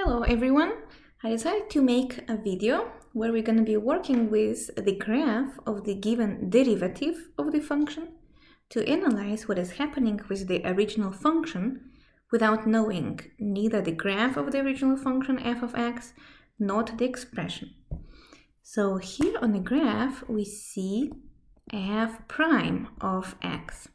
Hello everyone! I decided to make a video where we're going to be working with the graph of the given derivative of the function to analyze what is happening with the original function without knowing neither the graph of the original function f of x nor the expression. So here on the graph we see f prime of x,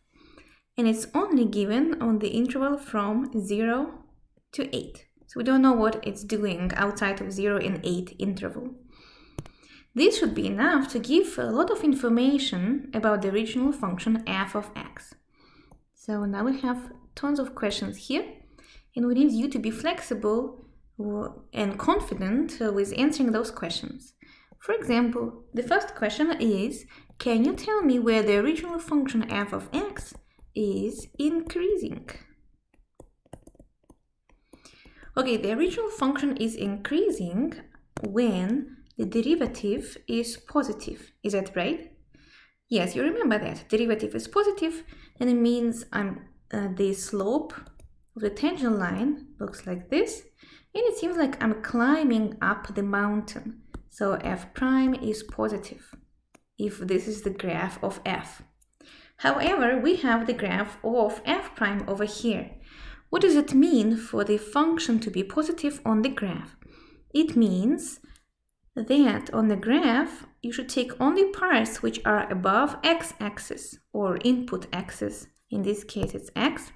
and it's only given on the interval from 0 to 8. So we don't know what it's doing outside of 0 and 8 interval. This should be enough to give a lot of information about the original function f of x. So now we have tons of questions here, and we need you to be flexible and confident with answering those questions. For example, the first question is, can you tell me where the original function f of x is increasing? Okay, the original function is increasing when the derivative is positive. Is that right? Yes, you remember that. Derivative is positive, and it means the slope of the tangent line looks like this, and it seems like I'm climbing up the mountain. So f prime is positive if this is the graph of f. However, we have the graph of f prime over here. What does it mean for the function to be positive on the graph? It means that on the graph, you should take only parts which are above x-axis or input axis. In this case, it's x.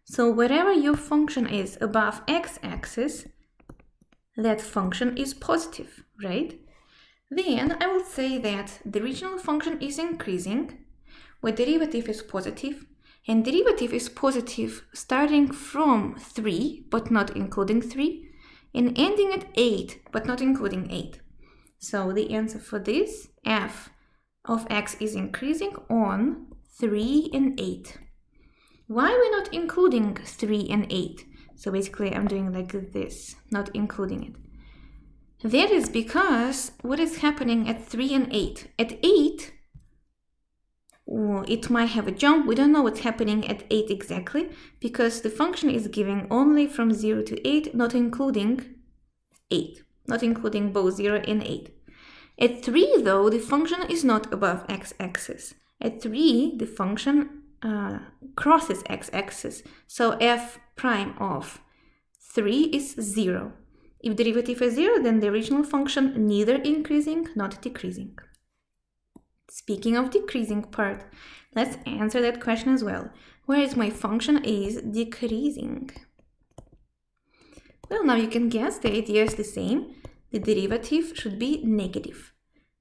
So wherever your function is above x-axis, that function is positive, right? Then I will say that the original function is increasing, where derivative is positive, and derivative is positive starting from 3, but not including 3, and ending at 8, but not including 8. So the answer for this, f of x is increasing on 3 and 8. Why are we not including 3 and 8? So basically I'm doing like this, not including it. That is because what is happening at 3 and 8? At 8, it might have a jump. We don't know what's happening at 8 exactly, because the function is giving only from 0 to 8, not including 8, not including both 0 and 8. At 3, though, the function is not above x-axis. At 3, the function crosses x-axis, so f prime of 3 is 0. If derivative is 0, then the original function neither increasing nor decreasing. Speaking of decreasing part, let's answer that question as well. Whereas my function is decreasing. Well, now you can guess the idea is the same. The derivative should be negative.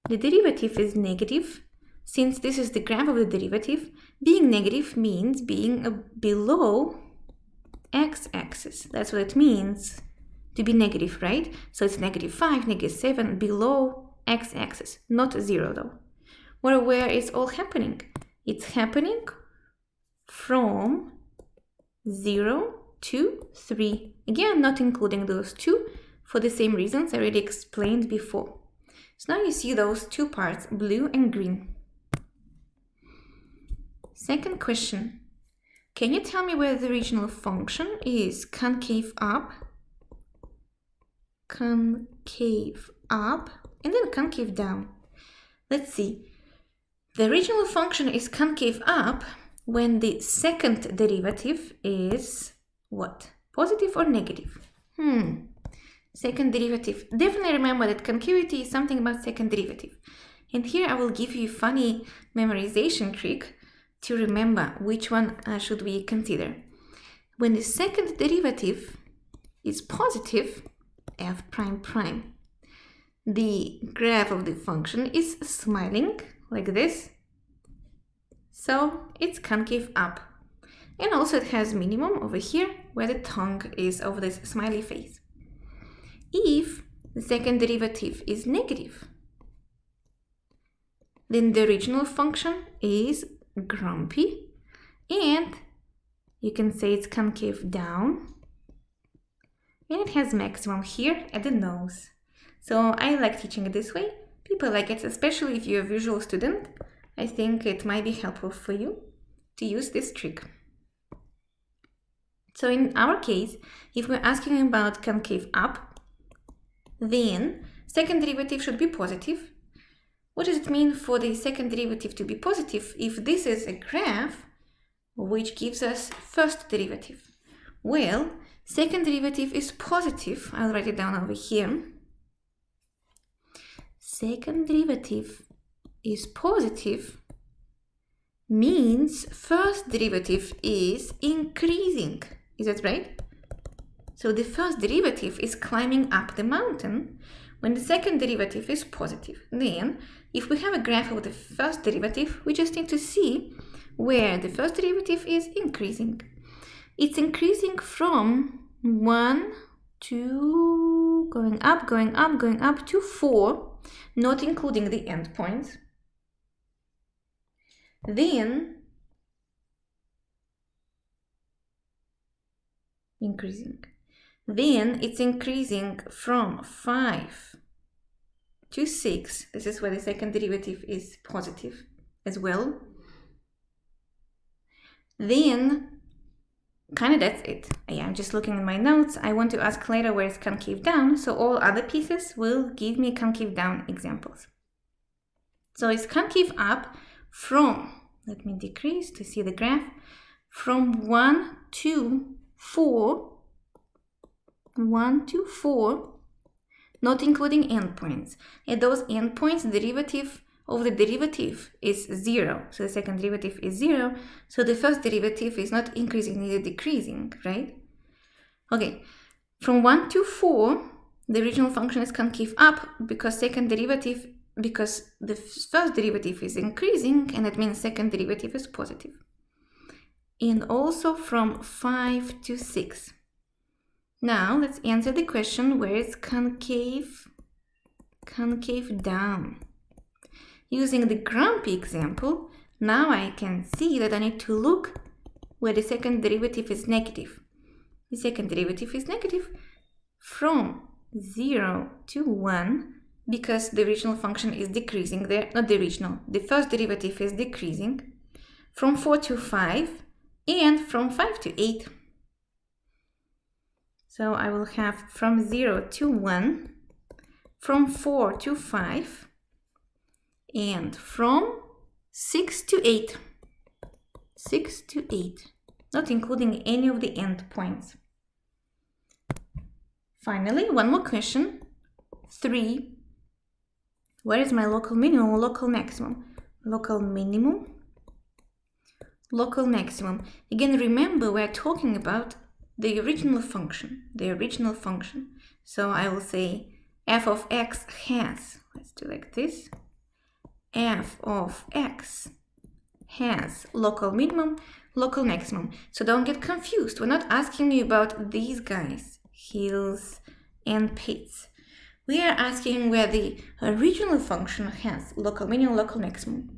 The derivative is negative. Since this is the graph of the derivative, being negative means being below x-axis. That's what it means to be negative, right? So it's -5, -7, below x-axis, not 0 though. Where it's all happening. It's happening from 0 to 3. Again, not including those two for the same reasons I already explained before. So now you see those two parts, blue and green. Second question. Can you tell me where the original function is concave up, and then concave down? Let's see. The original function is concave up when the second derivative is what? Positive or negative? Second derivative. Definitely remember that concavity is something about second derivative. And here I will give you a funny memorization trick to remember which one should we consider. When the second derivative is positive, f prime prime, the graph of the function is smiling like this, so it's concave up. And also it has minimum over here where the tongue is over this smiley face. If the second derivative is negative, then the original function is grumpy, and you can say it's concave down, and it has maximum here at the nose. So I like teaching it this way. People like it, especially if you're a visual student. I think it might be helpful for you to use this trick. So in our case, if we're asking about concave up, then second derivative should be positive. What does it mean for the second derivative to be positive if this is a graph which gives us first derivative? Well, second derivative is positive. I'll write it down over here. Second derivative is positive means first derivative is increasing. Is that right? So the first derivative is climbing up the mountain when the second derivative is positive. Then, if we have a graph of the first derivative, we just need to see where the first derivative is increasing. It's increasing from 1 to going up to 4, not including the endpoints. Then it's increasing from 5 to 6. This is where the second derivative is positive as well. Then, kind of that's it. Yeah, I'm just looking at my notes. I want to ask later where it's concave down, so all other pieces will give me concave down examples. So it's concave up from, let me decrease to see the graph, from 1 to 4, not including endpoints. At those endpoints, the derivative of the derivative is 0. So the second derivative is 0. So the first derivative is not increasing, neither decreasing, right? Okay, from 1 to 4, the original function is concave up because the first derivative is increasing, and that means second derivative is positive. And also from 5 to 6. Now let's answer the question where it's concave down. Using the grumpy example, now I can see that I need to look where the second derivative is negative. The second derivative is negative from 0 to 1 because the original function is decreasing there, not the original, the first derivative is decreasing, from 4 to 5 and from 5 to 8. So I will have from 0 to 1, from 4 to 5, and from 6 to 8. 6 to 8, not including any of the endpoints. Finally, one more question. 3. Where is my local minimum or local maximum? Local minimum, local maximum. Again, remember we're talking about the original function, So I will say f of x has, let's do like this, f of x has local minimum, local maximum. So don't get confused. We're not asking you about these guys, hills and pits. We are asking where the original function has local minimum, local maximum.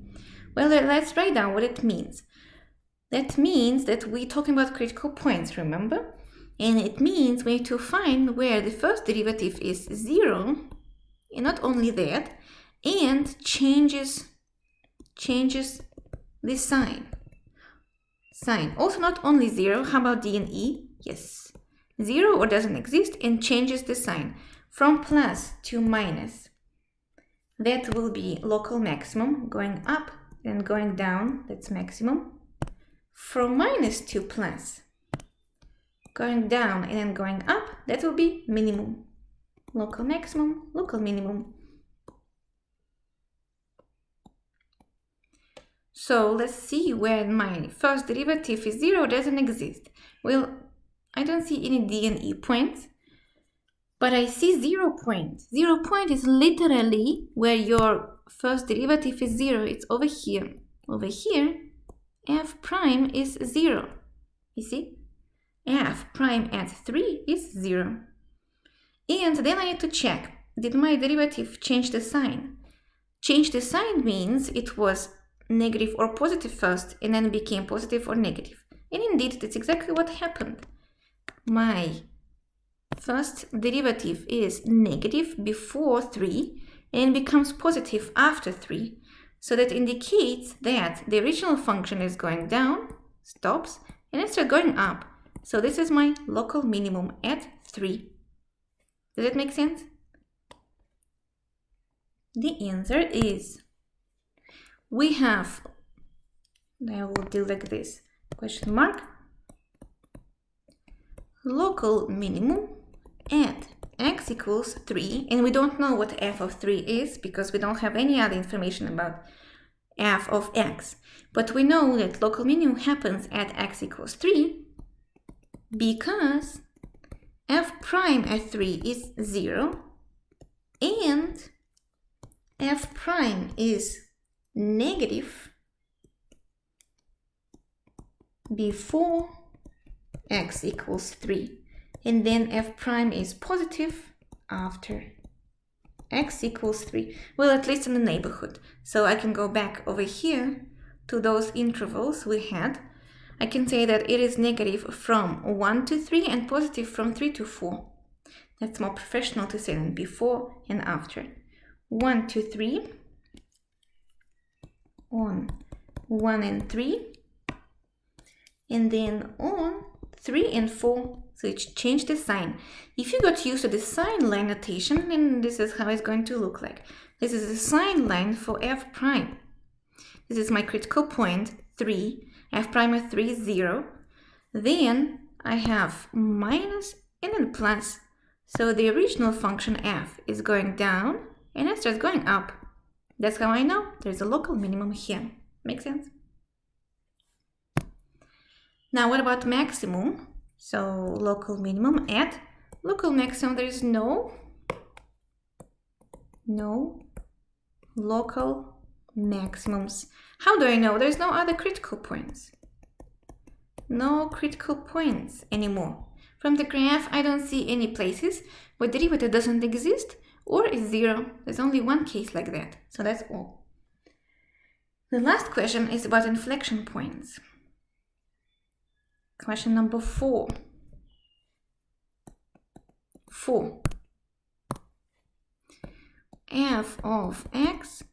Well, let's write down what it means. That means that we're talking about critical points, remember? And it means we need to find where the first derivative is 0, and not only that, and changes the sign. Also not only 0, how about D and E? Yes. 0 or doesn't exist and changes the sign from plus to minus. That will be local maximum, going up and going down, that's maximum. From minus to plus, going down and then going up, that will be minimum. Local maximum, local minimum. So let's see where my first derivative is 0 doesn't exist. Well, I don't see any D and E points, but I see 0 point. 0 point is literally where your first derivative is 0. It's over here. Over here, f prime is 0. You see? F prime at 3 is 0. And then I need to check, did my derivative change the sign? Change the sign means it was negative or positive first and then became positive or negative. And indeed, that's exactly what happened. My first derivative is negative before 3 and becomes positive after 3. So that indicates that the original function is going down, stops, and then starts going up. So this is my local minimum at 3. Does that make sense? The answer is, we have, I will do like this, question mark, local minimum at x equals 3, and we don't know what f of 3 is because we don't have any other information about f of x. But we know that local minimum happens at x equals 3 because f prime at 3 is 0 and f prime is negative before x equals 3, and then f prime is positive after x equals 3. Well, at least in the neighborhood. So I can go back over here to those intervals we had. I can say that it is negative from 1 to 3 and positive from 3 to 4. That's more professional to say than before and after. 1 to 3 on 1 and 3, and then on 3 and 4. So it changed the sign. If you got used to the sign line notation, then this is how it's going to look like. This is the sign line for f prime. This is my critical point, 3. F prime at 3 is 0. Then I have minus and then plus. So the original function f is going down and it starts going up. That's how I know there's a local minimum here. Make sense? Now what about maximum? So local minimum at local maximum, there is no local maximums. How do I know? There's no other critical points. No critical points anymore. From the graph, I don't see any places where derivative doesn't exist or is 0. There's only one case like that. So that's all. The last question is about inflection points. Question number 4. 4. F of x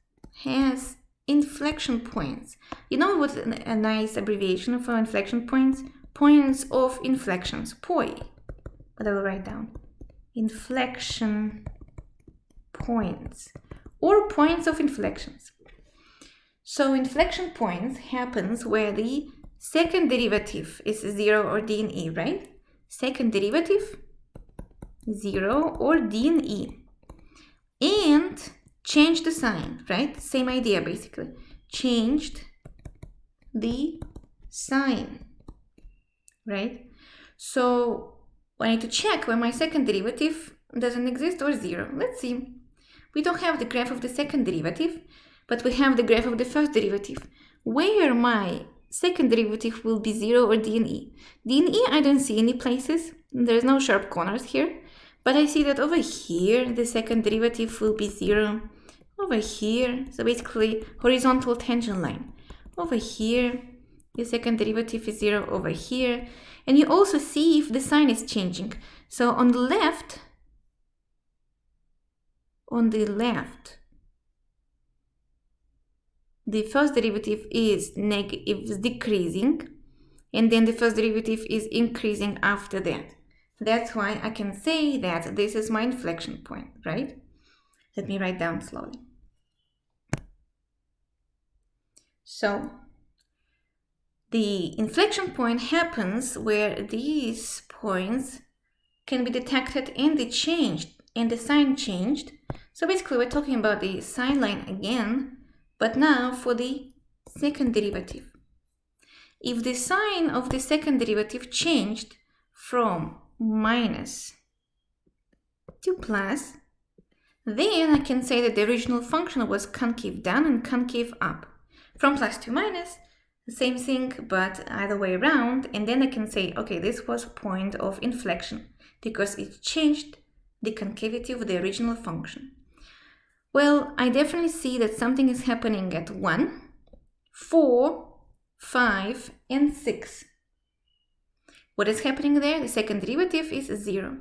has inflection points. You know what a nice abbreviation for inflection points? Points of inflections. POI. But I will write down. Inflection points. Or points of inflections. So inflection points happens where the second derivative is 0 or d in e, right? Second derivative, 0 or d in e. And change the sign, right? Same idea basically. Changed the sign, right? So I need to check when my second derivative doesn't exist or 0. Let's see. We don't have the graph of the second derivative, but we have the graph of the first derivative, where my second derivative will be 0 or d in e. D in e, I don't see any places. There's no sharp corners here. But I see that over here, the second derivative will be 0. Over here, so basically horizontal tangent line. Over here, the second derivative is 0 over here. And you also see if the sign is changing. So on the left, the first derivative is decreasing, and then the first derivative is increasing after that. That's why I can say that this is my inflection point, right? Let me write down slowly. So the inflection point happens where these points can be detected and they changed, and the sign changed. So basically we're talking about the sign line again, but now for the second derivative. If the sign of the second derivative changed from minus to plus, then I can say that the original function was concave down and concave up. From plus to minus, the same thing, but either way around, and then I can say, okay, this was point of inflection because it changed the concavity of the original function. Well, I definitely see that something is happening at 1, 4, 5, and 6. What is happening there? The second derivative is 0.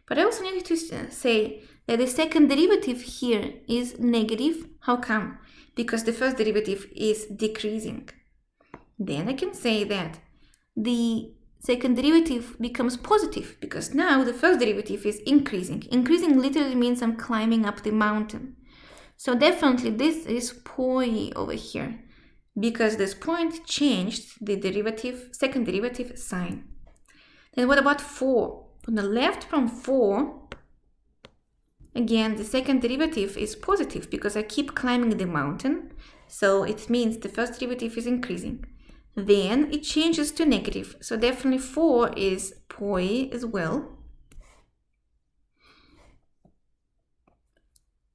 But I also need to say that the second derivative here is negative. How come? Because the first derivative is decreasing. Then I can say that the second derivative becomes positive because now the first derivative is increasing. Increasing literally means I'm climbing up the mountain. So definitely this is poi over here because this point changed the second derivative sign. Then what about 4? On the left from 4, again, the second derivative is positive because I keep climbing the mountain. So it means the first derivative is increasing. Then it changes to negative. So definitely 4 is poi as well.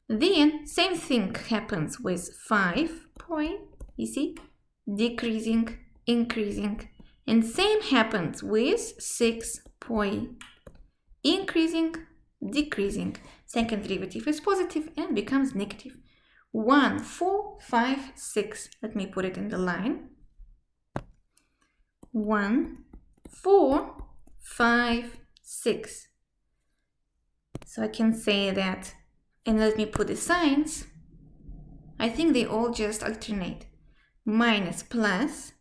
Then same thing happens with 5 poi. You see? Decreasing, increasing. And same happens with 6 poi. Increasing, decreasing. Second derivative is positive and becomes negative. 1, 4, 5, 6. Let me put it in the line. 1, 4, 5, 6. So I can say that, and let me put the signs. I think they all just alternate. Minus plus,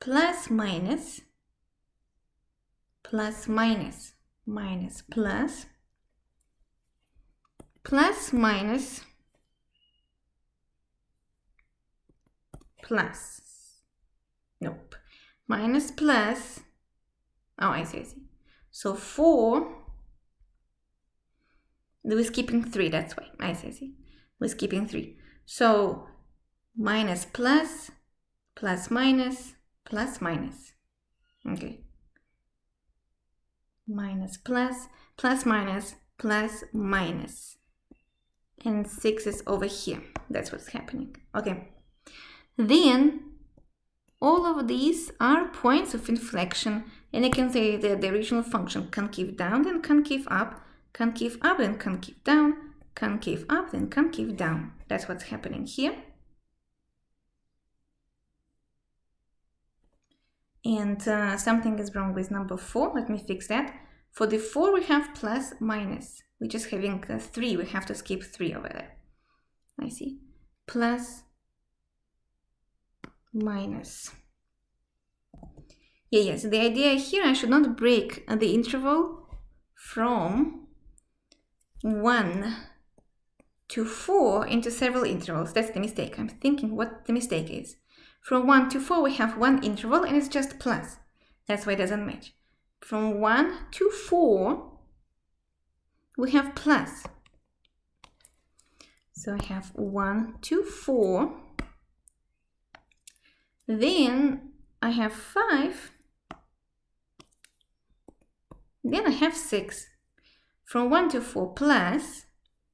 plus minus, plus minus, minus plus, plus minus, plus. Nope. Minus plus. Oh, I see. So 4. We're skipping 3. That's why. I see. We're skipping 3. So minus plus, plus minus, plus minus. Okay. Minus plus, plus minus, plus minus. And 6 is over here. That's what's happening. Okay. Then all of these are points of inflection, and I can say that the original function concave down, then concave up, then concave down, concave up, then concave down. That's what's happening here. And something is wrong with number 4. Let me fix that. For the 4, we have plus, minus. We're just having 3. We have to skip 3 over there. I see. Plus, minus. Yes, the idea here, I should not break the interval from 1 to 4 into several intervals. That's the mistake. I'm thinking what the mistake is. From 1 to 4, we have one interval and it's just plus. That's why it doesn't match. From 1 to 4, we have plus. So I have 1 to 4. Then I have 5. Then I have 6. From 1 to 4 plus,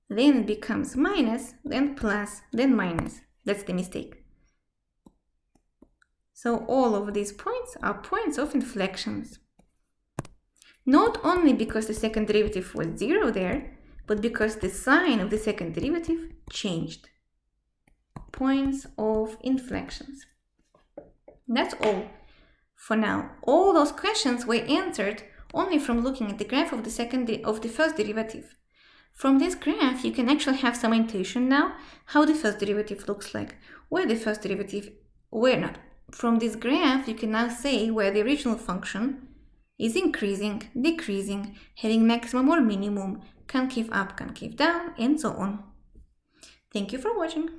then it becomes minus, then plus, then minus. That's the mistake. So all of these points are points of inflections. Not only because the second derivative was 0 there, but because the sign of the second derivative changed. Points of inflections. That's all for now. All those questions were answered only from looking at the graph of the first derivative. From this graph, you can actually have some intuition now how the first derivative looks like, where the first derivative, where not. From this graph, you can now say where the original function is increasing, decreasing, having maximum or minimum, concave up, concave down, and so on. Thank you for watching.